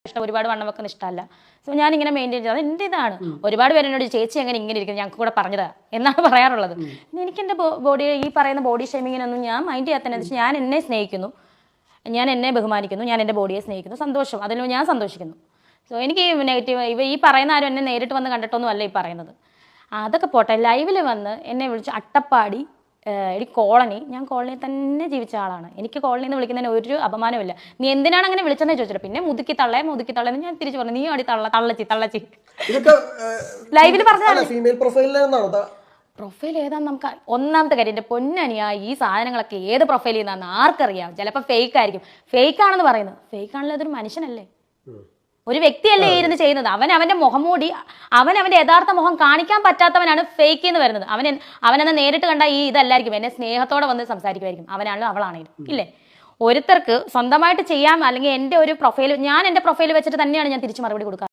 ഇഷ്ടം ഒരുപാട് വണ്ണം വെക്കുന്ന ഇഷ്ടമല്ല. സോ ഞാനിങ്ങനെ മെയിൻറ്റെയിൻ ചെയ്തത് എൻ്റെ ഇതാണ്. ഒരുപാട് പേര് എന്നോട് ചേച്ചി എങ്ങനെ ഇങ്ങനെ ഇരിക്കുന്നത് ഞങ്ങൾക്ക് കൂടെ പറഞ്ഞതാ എന്നാണ് പറയാറുള്ളത്. എനിക്ക് എൻ്റെ ബോഡി ഈ പറയുന്ന ബോഡി ഷേമിങ്ങിനൊന്നും ഞാൻ മൈൻഡ് ചെയ്യാത്തതെന്ന് വെച്ചാൽ ഞാൻ എന്നെ സ്നേഹിക്കുന്നു, ഞാൻ എന്നെ ബഹുമാനിക്കുന്നു, ഞാൻ എൻ്റെ ബോഡിയെ സ്നേഹിക്കുന്നു, സന്തോഷം അതിൽ ഞാൻ സന്തോഷിക്കുന്നു. സോ എനിക്ക് നെഗറ്റീവ് ഈ പറയുന്ന ആരും എന്നെ നേരിട്ട് വന്ന് കണ്ടിട്ടൊന്നും അല്ല ഈ പറയുന്നത്. അതൊക്കെ പോട്ടെ, ലൈവിൽ വന്ന് എന്നെ വിളിച്ച് അട്ടപ്പാടി എനിക്ക് കോളനി, ഞാൻ കോളനിയിൽ തന്നെ ജീവിച്ച ആളാണ്. എനിക്ക് കോളനിയിൽ നിന്ന് വിളിക്കുന്നതിന് ഒരു അപമാനമില്ല. നീ എന്തിനാണ് അങ്ങനെ വിളിച്ചെന്നേ ചോദിച്ചിട്ട് പിന്നെ മുതുക്കി തള്ളേന്ന് ഞാൻ തിരിച്ചു പറഞ്ഞു. നീ അടി തള്ളച്ചി ലൈവിൽ പറഞ്ഞതാണ്. പ്രൊഫൈൽ ഏതാന്ന് നമുക്ക് ഒന്നാമത്തെ കാര്യം എൻ്റെ പൊന്നനിയാ, ഈ സാധനങ്ങളൊക്കെ ഏത് പ്രൊഫൈൽ ചെയ്യുന്നതെന്ന് ആർക്കറിയാം. ചിലപ്പോൾ ഫേക്ക് ആയിരിക്കും. ഫേക്ക് ആണെന്ന് പറയുന്നത്, ഫേക്ക് ആണല്ലോ അതൊരു മനുഷ്യനല്ലേ, ഒരു വ്യക്തിയല്ലേ ഇരുന്ന് ചെയ്യുന്നത്. അവന്റെ മുഖം മൂടി അവന്റെ യഥാർത്ഥ മുഖം കാണിക്കാൻ പറ്റാത്തവനാണ് ഫേക്ക് എന്ന് വരുന്നത്. അവനെന്നെ നേരിട്ട് കണ്ട ഈ ഇതല്ലായിരിക്കും, എന്നെ സ്നേഹത്തോടെ വന്ന് സംസാരിക്കുമായിരിക്കും. അവനാണെങ്കിലും അവളാണെങ്കിലും ഇല്ലേ. ഒരുത്തർക്ക് സ്വന്തമായിട്ട് ചെയ്യാം, അല്ലെങ്കിൽ എൻ്റെ ഒരു പ്രൊഫൈൽ ഞാൻ എൻ്റെ പ്രൊഫൈൽ വെച്ചിട്ട് തന്നെയാണ് ഞാൻ തിരിച്ച് മറുപടി കൊടുക്കുക.